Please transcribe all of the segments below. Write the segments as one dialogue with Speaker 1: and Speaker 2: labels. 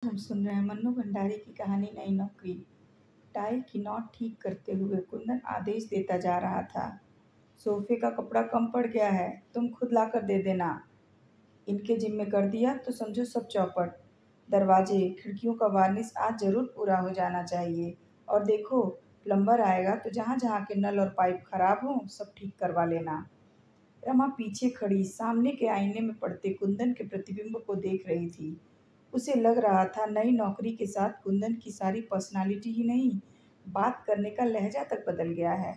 Speaker 1: हम सुन रहे हैं मन्नू भंडारी की कहानी नई नौकरी। टाई की नॉट ठीक करते हुए कुंदन आदेश देता जा रहा था। सोफे का कपड़ा कम पड़ गया है, तुम खुद लाकर दे देना। इनके जिम्मे कर दिया तो समझो सब चौपट। दरवाजे खिड़कियों का वार्निश आज जरूर पूरा हो जाना चाहिए। और देखो, प्लम्बर आएगा तो जहाँ जहाँ के नल और पाइप खराब हों सब ठीक करवा लेना। रमा पीछे खड़ी सामने के आईने में पड़ते कुंदन के प्रतिबिंब को देख रही थी। उसे लग रहा था नई नौकरी के साथ कुंदन की सारी पर्सनालिटी ही नहीं, बात करने का लहजा तक बदल गया है।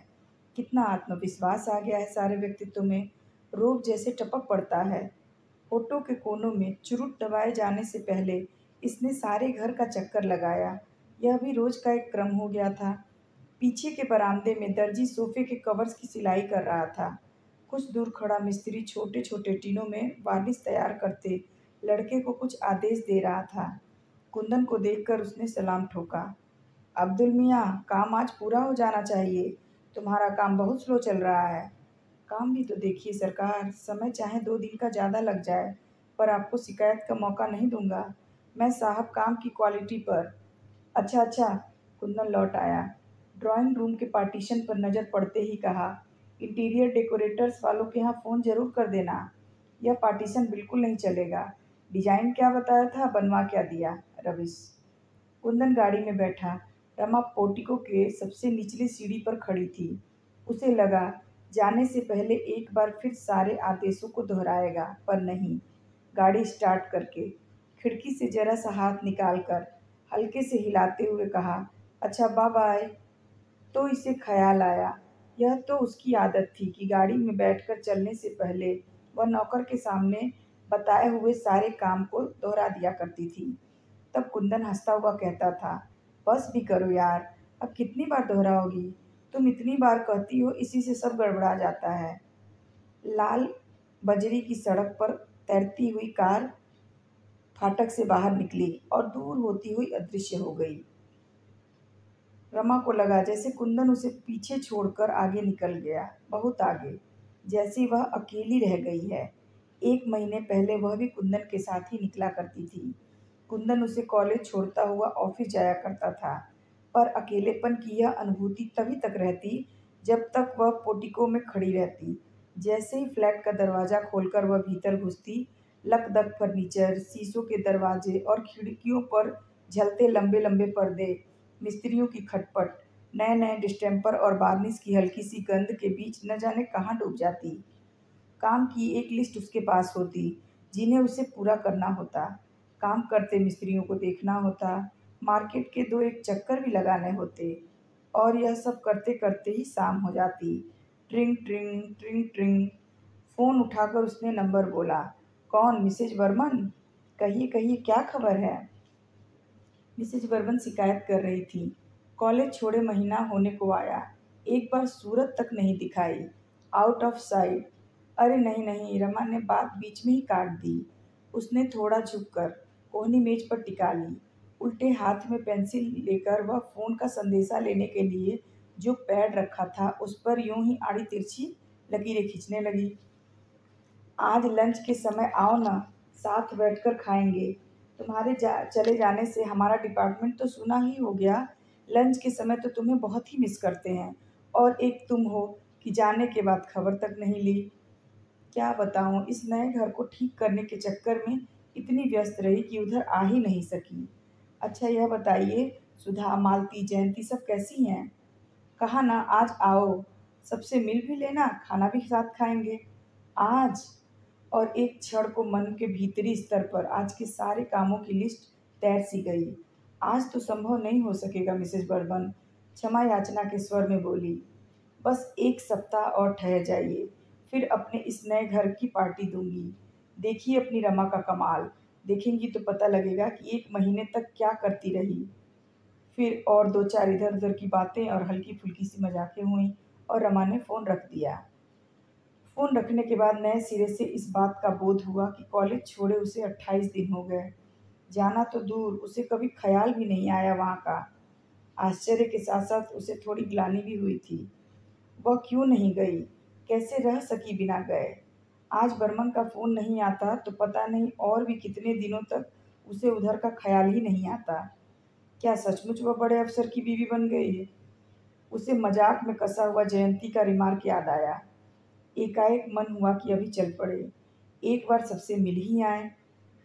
Speaker 1: कितना आत्मविश्वास आ गया है सारे व्यक्तित्व में, रोब जैसे टपक पड़ता है। होठों के कोनों में चुरुट दबाए जाने से पहले इसने सारे घर का चक्कर लगाया। यह भी रोज का एक क्रम हो गया था। पीछे के बरामदे में दर्जी सोफे के कवर्स की सिलाई कर रहा था। कुछ दूर खड़ा मिस्त्री छोटे छोटे टीनों में वार्निश तैयार करते लड़के को कुछ आदेश दे रहा था। कुंदन को देखकर उसने सलाम ठोका। अब्दुल मियाँ, काम आज पूरा हो जाना चाहिए। तुम्हारा काम बहुत स्लो चल रहा है। काम भी तो देखिए सरकार, समय चाहे 2 दिन का ज़्यादा लग जाए, पर आपको शिकायत का मौका नहीं दूंगा। मैं साहब काम की क्वालिटी पर। अच्छा अच्छा। कुंदन लौट आया। ड्राइंग रूम के पार्टीशन पर नज़र पड़ते ही कहा, इंटीरियर डेकोरेटर्स वालों के यहाँ फ़ोन ज़रूर कर देना। यह पार्टीशन बिल्कुल नहीं चलेगा। डिजाइन क्या बताया था, बनवा क्या दिया? रविश। कुंदन गाड़ी में बैठा। रमा पोर्टिको के सबसे निचली सीढ़ी पर खड़ी थी। उसे लगा जाने से पहले एक बार फिर सारे आदेशों को दोहराएगा, पर नहीं। गाड़ी स्टार्ट करके खिड़की से जरा सा हाथ निकालकर हल्के से हिलाते हुए कहा, अच्छा बाय बाय। तो इसे ख़याल आया, यह तो उसकी आदत थी कि गाड़ी में बैठकर चलने से पहले वह नौकर के सामने बताए हुए सारे काम को दोहरा दिया करती थी। तब कुंदन हंसता हुआ कहता था, बस भी करो यार, अब कितनी बार दोहराओगी? तुम इतनी बार कहती हो, इसी से सब गड़बड़ा जाता है। लाल बजरी की सड़क पर तैरती हुई कार फाटक से बाहर निकली और दूर होती हुई अदृश्य हो गई। रमा को लगा जैसे कुंदन उसे पीछे छोड़कर आगे निकल गया, बहुत आगे, जैसे वह अकेली रह गई है। 1 महीने पहले वह भी कुंदन के साथ ही निकला करती थी। कुंदन उसे कॉलेज छोड़ता हुआ ऑफिस जाया करता था, पर अकेलेपन की यह अनुभूति तभी तक रहती जब तक वह पोर्टिको में खड़ी रहती। जैसे ही फ्लैट का दरवाज़ा खोलकर वह भीतर घुसती, लकदक फर्नीचर, शीशों के दरवाजे और खिड़कियों पर झलते लंबे लंबे पर्दे, मिस्त्रियों की खटपट, नए नए डिस्टेम्पर और वार्निश की हल्की सी गंध के बीच न जाने कहाँ डूब जाती। काम की एक लिस्ट उसके पास होती, जिन्हें उसे पूरा करना होता। काम करते मिस्त्रियों को देखना होता, मार्केट के 2 एक चक्कर भी लगाने होते। और यह सब करते करते ही शाम हो जाती। ट्रिंग ट्रिंग ट्रिंग ट्रिंग। फ़ोन उठाकर उसने नंबर बोला। कौन? मिसेज बर्मन? कहिए कहिए, क्या खबर है? मिसेज बर्मन शिकायत कर रही थी। कॉलेज छोड़े महीना होने को आया, एक बार सूरत तक नहीं दिखाई। Out of site. अरे नहीं नहीं, रमा ने बात बीच में ही काट दी। उसने थोड़ा झुककर कोहनी मेज पर टिका ली। उल्टे हाथ में पेंसिल लेकर वह फ़ोन का संदेशा लेने के लिए जो पैड रखा था उस पर यूं ही आड़ी तिरछी लकीरें खींचने लगी। आज लंच के समय आओ ना, साथ बैठकर खाएंगे। तुम्हारे चले जाने से हमारा डिपार्टमेंट तो सूना ही हो गया। लंच के समय तो तुम्हें बहुत ही मिस करते हैं। और एक तुम हो कि जाने के बाद खबर तक नहीं ली। क्या बताऊं, इस नए घर को ठीक करने के चक्कर में इतनी व्यस्त रही कि उधर आ ही नहीं सकी। अच्छा यह बताइए, सुधा, मालती, जयंती सब कैसी हैं? कहा ना आज आओ, सबसे मिल भी लेना, खाना भी साथ खाएंगे। आज? और एक क्षण को मन के भीतरी स्तर पर आज के सारे कामों की लिस्ट तैर सी गई। आज तो संभव नहीं हो सकेगा मिसेज बर्मन, क्षमा याचना के स्वर में बोली। बस 1 सप्ताह और ठहर जाइए, फिर अपने इस नए घर की पार्टी दूंगी। देखिए अपनी रमा का कमाल, देखेंगी तो पता लगेगा कि 1 महीने तक क्या करती रही। फिर और 2 4 इधर उधर की बातें और हल्की फुल्की सी मजाकें हुई और रमा ने फ़ोन रख दिया। फ़ोन रखने के बाद नए सिरे से इस बात का बोध हुआ कि कॉलेज छोड़े उसे 28 दिन हो गए। जाना तो दूर, उसे कभी ख्याल भी नहीं आया वहाँ का। आश्चर्य के साथ साथ उसे थोड़ी ग्लानि भी हुई थी। वह क्यों नहीं गई? कैसे रह सकी बिना गए? आज बर्मन का फ़ोन नहीं आता तो पता नहीं और भी कितने दिनों तक उसे उधर का ख्याल ही नहीं आता। क्या सचमुच वह बड़े अफसर की बीवी बन गई है? उसे मजाक में कसा हुआ जयंती का रिमार्क याद आया। एकाएक मन हुआ कि अभी चल पड़े, एक बार सबसे मिल ही आए।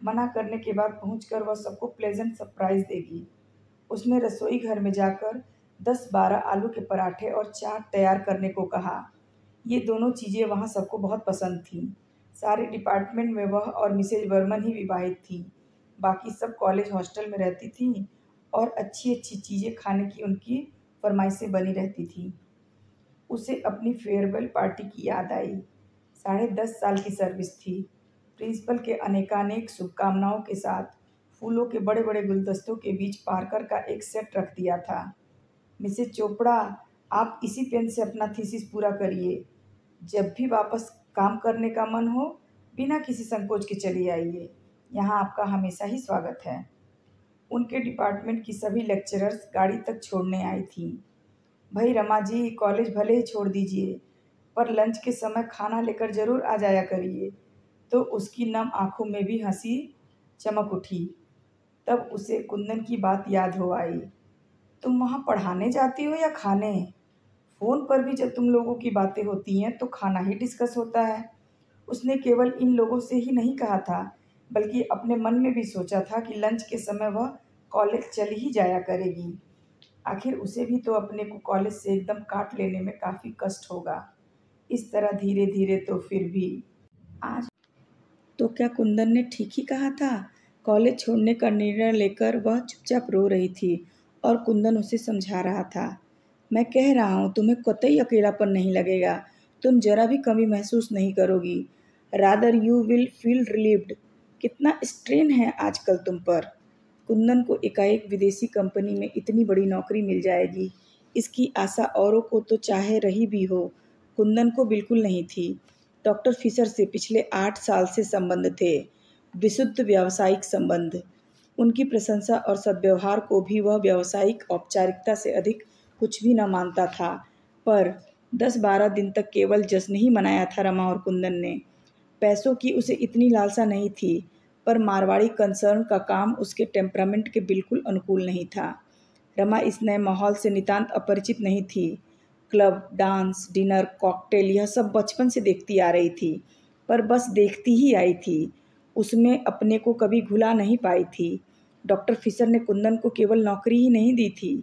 Speaker 1: मना करने के बाद पहुंचकर वह सबको प्लेजेंट सरप्राइज देगी। उसने रसोई घर में जाकर 10-12 आलू के पराठे और चाट तैयार करने को कहा। ये दोनों चीज़ें वहाँ सबको बहुत पसंद थीं। सारे डिपार्टमेंट में वह और मिसेज बर्मन ही विवाहित थीं। बाकी सब कॉलेज हॉस्टल में रहती थीं और अच्छी अच्छी चीज़ें खाने की उनकी फरमाइशें बनी रहती थीं। उसे अपनी फेयरवेल पार्टी की याद आई। 10.5 साल की सर्विस थी। प्रिंसिपल के अनेकानेक शुभकामनाओं के साथ फूलों के बड़े बड़े गुलदस्तों के बीच पार्कर का एक सेट रख दिया था। मिसेज चोपड़ा, आप इसी पेन से अपना थीसिस पूरा करिए। जब भी वापस काम करने का मन हो, बिना किसी संकोच के चली आइए। यहाँ आपका हमेशा ही स्वागत है। उनके डिपार्टमेंट की सभी लेक्चरर्स गाड़ी तक छोड़ने आई थीं। भाई रमा जी, कॉलेज भले ही छोड़ दीजिए, पर लंच के समय खाना लेकर जरूर आ जाया करिए। तो उसकी नम आंखों में भी हंसी चमक उठी। तब उसे कुंदन की बात याद हो आई। तुम वहाँ पढ़ाने जाती हो या खाने? फ़ोन पर भी जब तुम लोगों की बातें होती हैं तो खाना ही डिस्कस होता है। उसने केवल इन लोगों से ही नहीं कहा था, बल्कि अपने मन में भी सोचा था कि लंच के समय वह कॉलेज चली ही जाया करेगी। आखिर उसे भी तो अपने को कॉलेज से एकदम काट लेने में काफ़ी कष्ट होगा। इस तरह धीरे धीरे तो फिर भी आज तो क्या कुंदन ने ठीक ही कहा था? कॉलेज छोड़ने का निर्णय लेकर वह चुपचाप रो रही थी और कुंदन उसे समझा रहा था। मैं कह रहा हूँ, तुम्हें कतई अकेलापन नहीं लगेगा। तुम जरा भी कमी महसूस नहीं करोगी। Rather you will feel relieved. कितना स्ट्रेन है आजकल तुम पर। कुंदन को एकाएक विदेशी कंपनी में इतनी बड़ी नौकरी मिल जाएगी, इसकी आशा औरों को तो चाहे रही भी हो, कुंदन को बिल्कुल नहीं थी। डॉक्टर फिशर से पिछले 8 साल से संबंध थे, विशुद्ध व्यावसायिक संबंध। उनकी प्रशंसा और सद्व्यवहार को भी वह व्यावसायिक औपचारिकता से अधिक कुछ भी न मानता था। पर 10-12 दिन तक केवल जश्न ही मनाया था रमा और कुंदन ने। पैसों की उसे इतनी लालसा नहीं थी, पर मारवाड़ी कंसर्न का काम उसके टेम्परामेंट के बिल्कुल अनुकूल नहीं था। रमा इस नए माहौल से नितांत अपरिचित नहीं थी। क्लब, डांस, डिनर, कॉकटेल यह सब बचपन से देखती आ रही थी, पर बस देखती ही आई थी। उसमें अपने को कभी घुला नहीं पाई थी। डॉक्टर फिशर ने कुंदन को केवल नौकरी ही नहीं दी थी,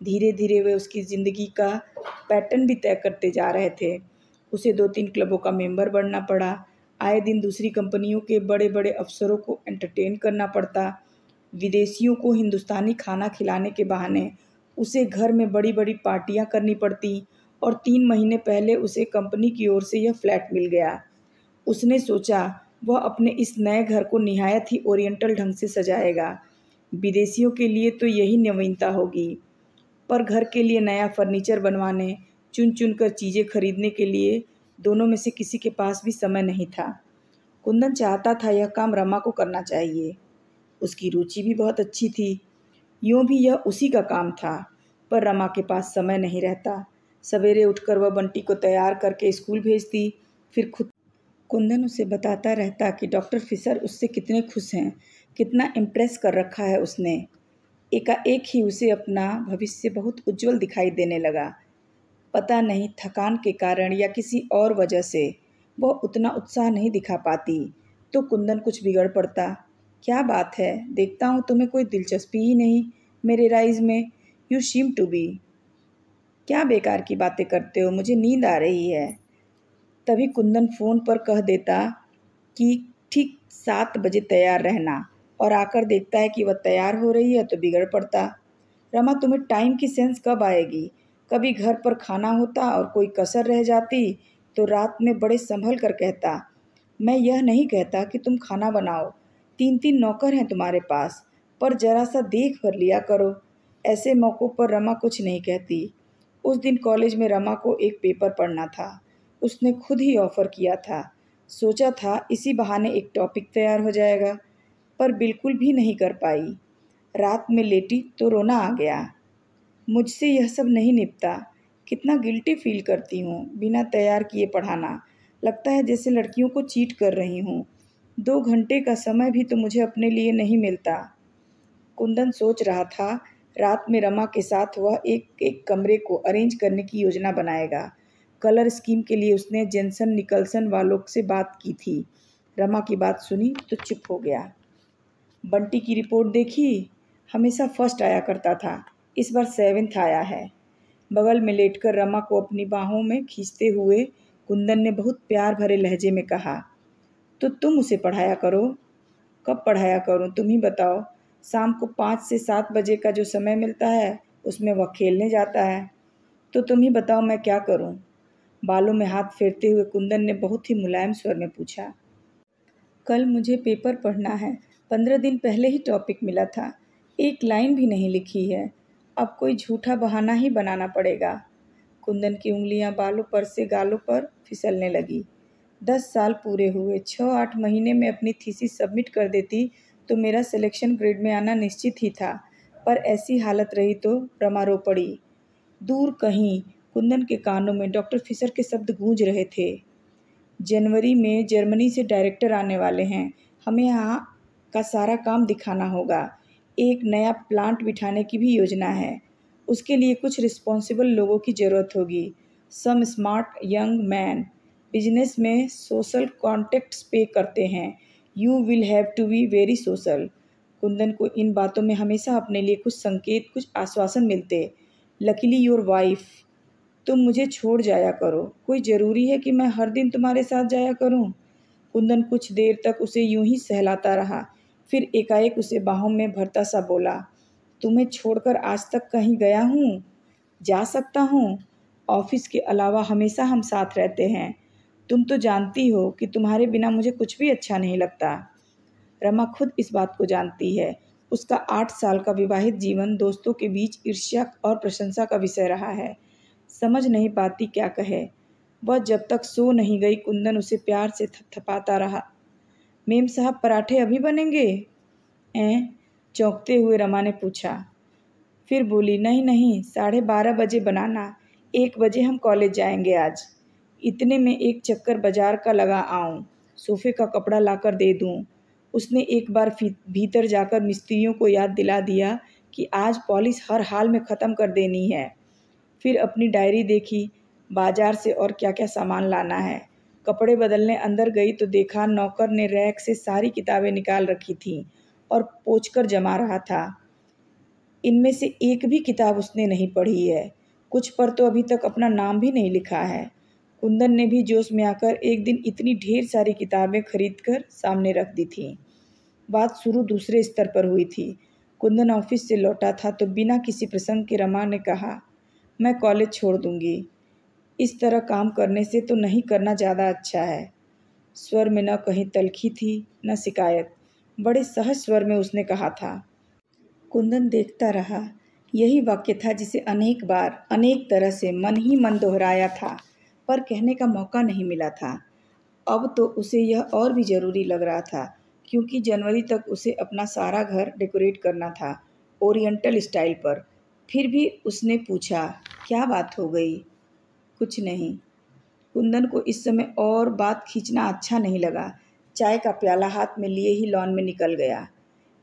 Speaker 1: धीरे धीरे वे उसकी ज़िंदगी का पैटर्न भी तय करते जा रहे थे। उसे 2-3 क्लबों का मेंबर बनना पड़ा। आए दिन दूसरी कंपनियों के बड़े बड़े अफसरों को एंटरटेन करना पड़ता। विदेशियों को हिंदुस्तानी खाना खिलाने के बहाने उसे घर में बड़ी बड़ी पार्टियां करनी पड़ती और 3 महीने पहले उसे कंपनी की ओर से यह फ्लैट मिल गया। उसने सोचा वह अपने इस नए घर को निहायत ही ओरिएंटल ढंग से सजाएगा। विदेशियों के लिए तो यही नवीनता होगी, पर घर के लिए नया फर्नीचर बनवाने, चुन चुन कर चीज़ें खरीदने के लिए दोनों में से किसी के पास भी समय नहीं था। कुंदन चाहता था यह काम रमा को करना चाहिए। उसकी रुचि भी बहुत अच्छी थी। यूँ भी यह उसी का काम था, पर रमा के पास समय नहीं रहता। सवेरे उठकर वह बंटी को तैयार करके स्कूल भेजती, फिर खुद कुंदन उसे बताता रहता कि डॉक्टर फिशर उससे कितने खुश हैं, कितना इम्प्रेस कर रखा है उसने। एकाएक ही उसे अपना भविष्य बहुत उज्जवल दिखाई देने लगा। पता नहीं थकान के कारण या किसी और वजह से वह उतना उत्साह नहीं दिखा पाती, तो कुंदन कुछ बिगड़ पड़ता। क्या बात है, देखता हूँ तुम्हें कोई दिलचस्पी ही नहीं मेरे राइज में। You seem to be. क्या बेकार की बातें करते हो, मुझे नींद आ रही है। तभी कुंदन फ़ोन पर कह देता कि ठीक 7 बजे तैयार रहना, और आकर देखता है कि वह तैयार हो रही है तो बिगड़ पड़ता। रमा, तुम्हें टाइम की सेंस कब आएगी? कभी घर पर खाना होता और कोई कसर रह जाती तो रात में बड़े संभल कर कहता, मैं यह नहीं कहता कि तुम खाना बनाओ, 3-3 नौकर हैं तुम्हारे पास, पर जरा सा देख कर लिया करो। ऐसे मौक़ों पर रमा कुछ नहीं कहती। उस दिन कॉलेज में रमा को एक पेपर पढ़ना था। उसने खुद ही ऑफ़र किया था। सोचा था इसी बहाने एक टॉपिक तैयार हो जाएगा, पर बिल्कुल भी नहीं कर पाई। रात में लेटी तो रोना आ गया। मुझसे यह सब नहीं निपटा। कितना गिल्टी फील करती हूँ बिना तैयार किए पढ़ाना। लगता है जैसे लड़कियों को चीट कर रही हूँ। 2 घंटे का समय भी तो मुझे अपने लिए नहीं मिलता। कुंदन सोच रहा था रात में रमा के साथ वह एक एक कमरे को अरेंज करने की योजना बनाएगा। कलर स्कीम के लिए उसने जेंसन निकलसन वालों से बात की थी। रमा की बात सुनी तो चुप हो गया। बंटी की रिपोर्ट देखी? हमेशा फर्स्ट आया करता था, इस बार 7th आया है। बगल में लेटकर रमा को अपनी बाहों में खींचते हुए कुंदन ने बहुत प्यार भरे लहजे में कहा, तो तुम उसे पढ़ाया करो। कब पढ़ाया करूं तुम ही बताओ। शाम को 5 से 7 बजे का जो समय मिलता है उसमें वह खेलने जाता है। तो तुम ही बताओ मैं क्या करूं। बालों में हाथ फेरते हुए कुंदन ने बहुत ही मुलायम स्वर में पूछा। कल मुझे पेपर पढ़ना है। 15 दिन पहले ही टॉपिक मिला था, एक लाइन भी नहीं लिखी है। अब कोई झूठा बहाना ही बनाना पड़ेगा। कुंदन की उंगलियां बालों पर से गालों पर फिसलने लगी। 10 साल पूरे हुए, 6-8 महीने में अपनी थीसिस सबमिट कर देती तो मेरा सिलेक्शन ग्रेड में आना निश्चित ही था, पर ऐसी हालत रही तो रमा रो पड़ी। दूर कहीं कुंदन के कानों में डॉक्टर फिशर के शब्द गूंज रहे थे। जनवरी में जर्मनी से डायरेक्टर आने वाले हैं, हमें यहाँ का सारा काम दिखाना होगा। एक नया प्लांट बिठाने की भी योजना है, उसके लिए कुछ रिस्पॉन्सिबल लोगों की ज़रूरत होगी, some smart young man. Business में सोशल कॉन्टेक्ट्स पे करते हैं, you will have to be very social. Kundan को इन बातों में हमेशा अपने लिए कुछ संकेत, कुछ आश्वासन मिलते। Luckily your wife. तुम मुझे छोड़ जाया करो, कोई ज़रूरी है कि मैं हर दिन तुम्हारे साथ जाया करूं? कुंदन कुछ देर तक उसे यूं ही सहलाता रहा, फिर एकाएक उसे बाहों में भरता सा बोला, तुम्हें छोड़कर आज तक कहीं गया हूँ? जा सकता हूँ? ऑफिस के अलावा हमेशा हम साथ रहते हैं। तुम तो जानती हो कि तुम्हारे बिना मुझे कुछ भी अच्छा नहीं लगता। रमा खुद इस बात को जानती है। उसका 8 साल का विवाहित जीवन दोस्तों के बीच ईर्ष्या और प्रशंसा का विषय रहा है। समझ नहीं पाती क्या कहे। वह जब तक सो नहीं गई कुंदन उसे प्यार से थपथपाता रहा। मेम साहब पराठे अभी बनेंगे? ऐं? चौंकते हुए रमा ने पूछा। फिर बोली, नहीं नहीं, 12:30 बजे बनाना, 1 बजे हम कॉलेज जाएंगे आज। इतने में एक चक्कर बाजार का लगा आऊं, सोफे का कपड़ा लाकर दे दूं। उसने एक बार भीतर जाकर मिस्त्रियों को याद दिला दिया कि आज पॉलिश हर हाल में ख़त्म कर देनी है। फिर अपनी डायरी देखी, बाजार से और क्या क्या सामान लाना है। कपड़े बदलने अंदर गई तो देखा नौकर ने रैक से सारी किताबें निकाल रखी थीं और पोंछकर जमा रहा था। इनमें से एक भी किताब उसने नहीं पढ़ी है, कुछ पर तो अभी तक अपना नाम भी नहीं लिखा है। कुंदन ने भी जोश में आकर एक दिन इतनी ढेर सारी किताबें खरीदकर सामने रख दी थीं। बात शुरू दूसरे स्तर पर हुई थी। कुंदन ऑफिस से लौटा था तो बिना किसी प्रसंग के रमा ने कहा, मैं कॉलेज छोड़ दूंगी। इस तरह काम करने से तो नहीं करना ज़्यादा अच्छा है। स्वर में न कहीं तलखी थी न शिकायत, बड़े सहज स्वर में उसने कहा था। कुंदन देखता रहा। यही वाक्य था जिसे अनेक बार अनेक तरह से मन ही मन दोहराया था, पर कहने का मौका नहीं मिला था। अब तो उसे यह और भी ज़रूरी लग रहा था, क्योंकि जनवरी तक उसे अपना सारा घर डेकोरेट करना था, ओरिएंटल स्टाइल पर। फिर भी उसने पूछा, क्या बात हो गई? कुछ नहीं। कुंदन को इस समय और बात खींचना अच्छा नहीं लगा। चाय का प्याला हाथ में लिए ही लॉन में निकल गया।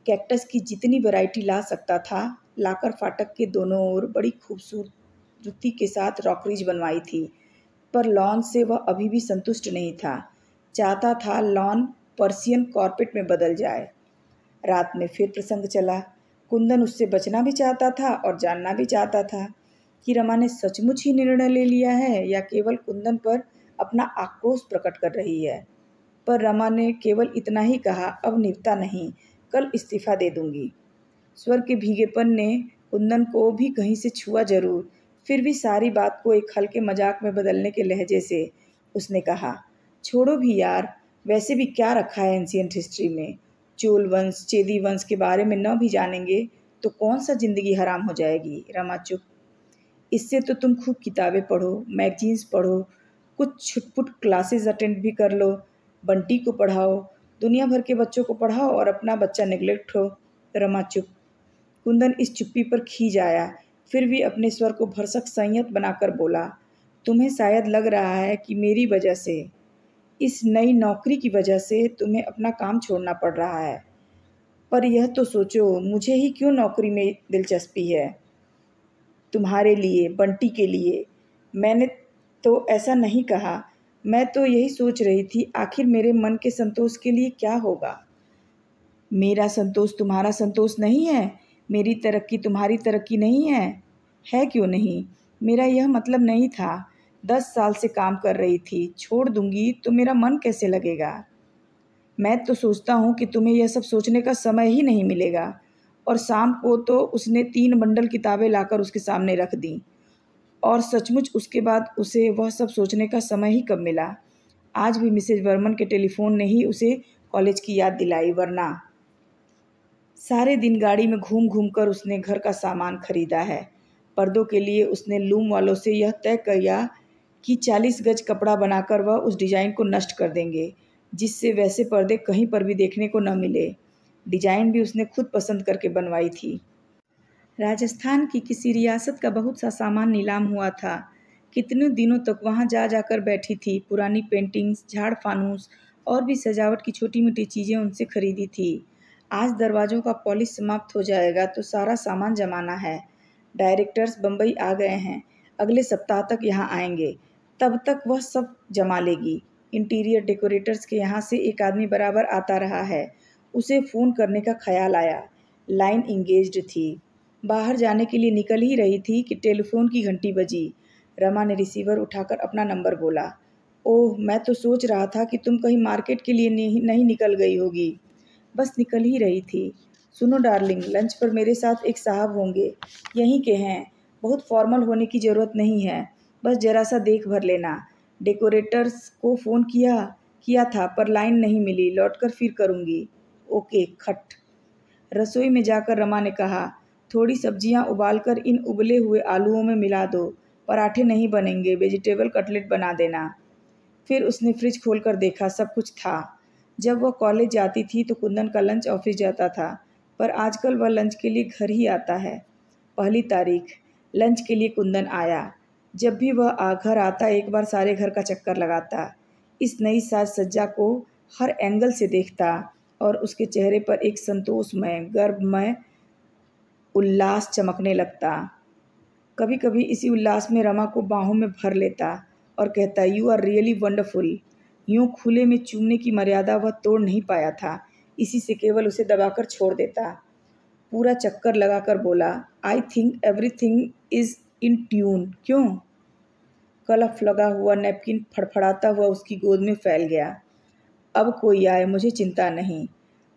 Speaker 1: कैक्टस की जितनी वैरायटी ला सकता था लाकर फाटक के दोनों ओर बड़ी खूबसूरती के साथ रॉकरीज बनवाई थी, पर लॉन से वह अभी भी संतुष्ट नहीं था। चाहता था लॉन पर्सियन कॉर्पेट में बदल जाए। रात में फिर प्रसंग चला। कुंदन उससे बचना भी चाहता था और जानना भी चाहता था कि रमा ने सचमुच ही निर्णय ले लिया है या केवल कुंदन पर अपना आक्रोश प्रकट कर रही है। पर रमा ने केवल इतना ही कहा, अब निपटा नहीं, कल इस्तीफ़ा दे दूंगी। स्वर के भीगेपन ने कुंदन को भी कहीं से छुआ जरूर। फिर भी सारी बात को एक हल्के मजाक में बदलने के लहजे से उसने कहा, छोड़ो भी यार, वैसे भी क्या रखा है एंशियंट हिस्ट्री में। चोल वंश, चेदी वंश के बारे में न भी जानेंगे तो कौन सा ज़िंदगी हराम हो जाएगी। रमा चुप। इससे तो तुम खूब किताबें पढ़ो, मैगजीन्स पढ़ो, कुछ छुटपुट क्लासेस अटेंड भी कर लो, बंटी को पढ़ाओ, दुनिया भर के बच्चों को पढ़ाओ और अपना बच्चा नेग्लेक्ट हो। रमा चुप। कुंदन इस चुप्पी पर खींच आया, फिर भी अपने स्वर को भरसक संयत बनाकर बोला, तुम्हें शायद लग रहा है कि मेरी वजह से इस नई नौकरी की वजह से तुम्हें अपना काम छोड़ना पड़ रहा है। पर यह तो सोचो, मुझे ही क्यों नौकरी में दिलचस्पी है? तुम्हारे लिए, बंटी के लिए। मैंने तो ऐसा नहीं कहा। मैं तो यही सोच रही थी, आखिर मेरे मन के संतोष के लिए क्या होगा? मेरा संतोष तुम्हारा संतोष नहीं है, मेरी तरक्की तुम्हारी तरक्की नहीं है। है क्यों नहीं? मेरा यह मतलब नहीं था। 10 साल से काम कर रही थी, छोड़ दूंगी तो मेरा मन कैसे लगेगा? मैं तो सोचता हूँ कि तुम्हें यह सब सोचने का समय ही नहीं मिलेगा। और शाम को तो उसने 3 बंडल किताबें लाकर उसके सामने रख दी। और सचमुच उसके बाद उसे वह सब सोचने का समय ही कब मिला? आज भी मिसेज वर्मन के टेलीफोन ने ही उसे कॉलेज की याद दिलाई, वरना सारे दिन गाड़ी में घूम घूम कर उसने घर का सामान खरीदा है। पर्दों के लिए उसने लूम वालों से यह तय किया कि 40 गज कपड़ा बनाकर वह उस डिज़ाइन को नष्ट कर देंगे, जिससे वैसे पर्दे कहीं पर भी देखने को न मिले। डिज़ाइन भी उसने खुद पसंद करके बनवाई थी। राजस्थान की किसी रियासत का बहुत सा सामान नीलाम हुआ था। कितने दिनों तक वहां जा जाकर बैठी थी। पुरानी पेंटिंग्स, झाड़ फानूस और भी सजावट की छोटी मोटी चीज़ें उनसे खरीदी थी। आज दरवाज़ों का पॉलिश समाप्त हो जाएगा तो सारा सामान जमाना है। डायरेक्टर्स बम्बई आ गए हैं, अगले सप्ताह तक यहाँ आएंगे। तब तक वह सब जमा लेगी। इंटीरियर डेकोरेटर्स के यहाँ से एक आदमी बराबर आता रहा है। उसे फ़ोन करने का ख्याल आया। लाइन इंगेज्ड थी। बाहर जाने के लिए निकल ही रही थी कि टेलीफोन की घंटी बजी। रमा ने रिसीवर उठाकर अपना नंबर बोला। ओह, मैं तो सोच रहा था कि तुम कहीं मार्केट के लिए नहीं निकल गई होगी। बस निकल ही रही थी। सुनो डार्लिंग, लंच पर मेरे साथ एक साहब होंगे, यहीं के हैं। बहुत फॉर्मल होने की ज़रूरत नहीं है, बस ज़रा सा देख भर लेना। डेकोरेटर्स को फ़ोन किया था पर लाइन नहीं मिली, लौटकर फिर करूँगी। ओके, खट। रसोई में जाकर रमा ने कहा, थोड़ी सब्जियां उबालकर इन उबले हुए आलूओं में मिला दो। पराठे नहीं बनेंगे, वेजिटेबल कटलेट बना देना। फिर उसने फ्रिज खोलकर देखा, सब कुछ था। जब वह कॉलेज जाती थी तो कुंदन का लंच ऑफिस जाता था, पर आजकल वह लंच के लिए घर ही आता है। 1 तारीख लंच के लिए कुंदन आया। जब भी वह घर आता एक बार सारे घर का चक्कर लगाता, इस नई साज सज्जा को हर एंगल से देखता और उसके चेहरे पर एक संतोषमय, गर्वमय उल्लास चमकने लगता। कभी कभी इसी उल्लास में रमा को बाहों में भर लेता और कहता, यू आर रियली वंडरफुल। यूं खुले में चूमने की मर्यादा वह तोड़ नहीं पाया था, इसी से केवल उसे दबाकर छोड़ देता। पूरा चक्कर लगाकर बोला, I think everything is in tune. क्यों? कलफ लगा हुआ नैपकिन फड़फड़ाता हुआ उसकी गोद में फैल गया। अब कोई आए, मुझे चिंता नहीं।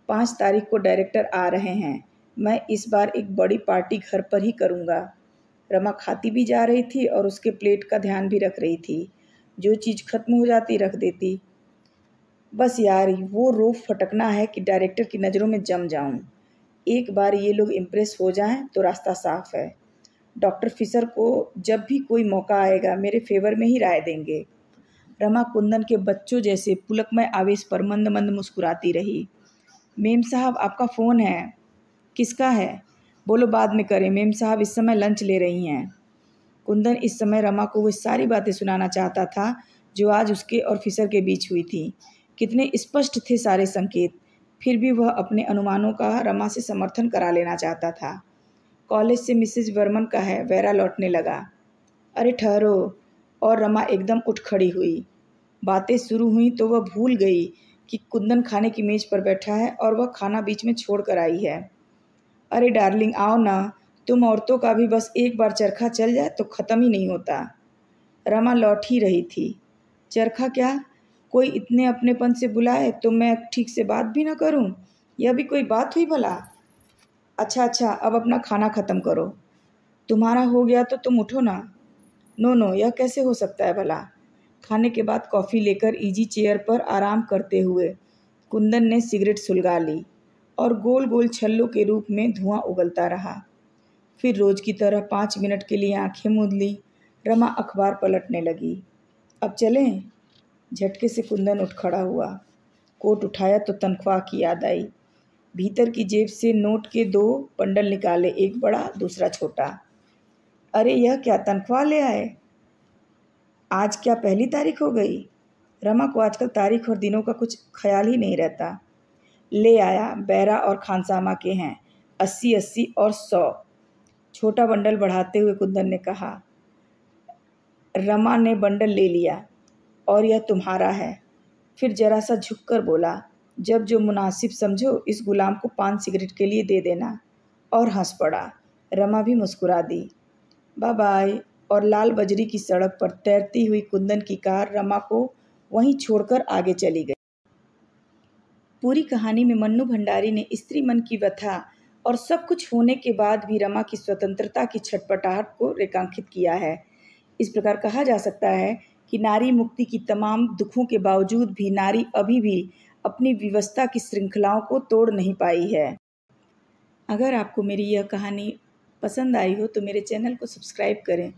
Speaker 1: 5 तारीख को डायरेक्टर आ रहे हैं। मैं इस बार एक बड़ी पार्टी घर पर ही करूँगा। रमा खाती भी जा रही थी और उसके प्लेट का ध्यान भी रख रही थी। जो चीज़ खत्म हो जाती रख देती। बस यार, वो रोब फटकना है कि डायरेक्टर की नज़रों में जम जाऊं। एक बार ये लोग इम्प्रेस हो जाएं तो रास्ता साफ है। डॉक्टर फिशर को जब भी कोई मौका आएगा मेरे फेवर में ही राय देंगे। रमा कुंदन के बच्चों जैसे पुलकमय आवेश पर मंद मंद मुस्कुराती रही। मेम साहब, आपका फ़ोन है। किसका है? बोलो, बाद में करें। मेम साहब इस समय लंच ले रही हैं। कुंदन इस समय रमा को वो सारी बातें सुनाना चाहता था जो आज उसके और फिशर के बीच हुई थी। कितने स्पष्ट थे सारे संकेत। फिर भी वह अपने अनुमानों का रमा से समर्थन करा लेना चाहता था। कॉलेज से मिसेज वर्मन का है, वेरा लौटने लगा। अरे ठहरो। और रमा एकदम उठ खड़ी हुई। बातें शुरू हुई तो वह भूल गई कि कुंदन खाने की मेज पर बैठा है और वह खाना बीच में छोड़ कर आई है। अरे डार्लिंग, आओ ना। तुम औरतों का भी बस एक बार चरखा चल जाए तो ख़त्म ही नहीं होता। रमा लौट ही रही थी। चरखा क्या? कोई इतने अपनेपन से बुलाए तो मैं ठीक से बात भी ना करूं? यह भी कोई बात हुई भला? अच्छा, अब अपना खाना ख़त्म करो। तुम्हारा हो गया तो तुम उठो ना। नो, यह कैसे हो सकता है भला? खाने के बाद कॉफ़ी लेकर इजी चेयर पर आराम करते हुए कुंदन ने सिगरेट सुलगा ली और गोल गोल छल्लों के रूप में धुआं उगलता रहा। फिर रोज़ की तरह 5 मिनट के लिए आंखें मूंद ली। रमा अखबार पलटने लगी। अब चलें? झटके से कुंदन उठ खड़ा हुआ। कोट उठाया तो तनख्वाह की याद आई। भीतर की जेब से नोट के 2 बंडल निकाले, एक बड़ा दूसरा छोटा। अरे यह क्या, तनख्वाह ले आए? आज क्या 1 तारीख हो गई? रमा को आजकल तारीख और दिनों का कुछ ख्याल ही नहीं रहता। ले आया, बैरा और खानसामा के हैं, 80 80 और 100। छोटा बंडल बढ़ाते हुए कुंदन ने कहा। रमा ने बंडल ले लिया। और यह तुम्हारा है। फिर जरा सा झुककर बोला, जब जो मुनासिब समझो इस गुलाम को 5 सिगरेट के लिए दे देना। और हंस पड़ा। रमा भी मुस्कुरा दी। Bye bye. और लाल बजरी की सड़क पर तैरती हुई कुंदन की कार रमा को वहीं छोड़कर आगे चली गई। पूरी कहानी में मन्नू भंडारी ने स्त्री मन की व्यथा और सब कुछ होने के बाद भी रमा की स्वतंत्रता की छटपटाहट को रेखांकित किया है। इस प्रकार कहा जा सकता है कि नारी मुक्ति की तमाम दुखों के बावजूद भी नारी अभी भी अपनी विवशता की श्रृंखलाओं को तोड़ नहीं पाई है। अगर आपको मेरी यह कहानी पसंद आई हो तो मेरे चैनल को सब्सक्राइब करें,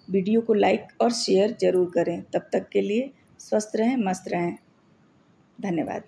Speaker 1: वीडियो को लाइक और शेयर ज़रूर करें। तब तक के लिए स्वस्थ रहें, मस्त रहें। धन्यवाद।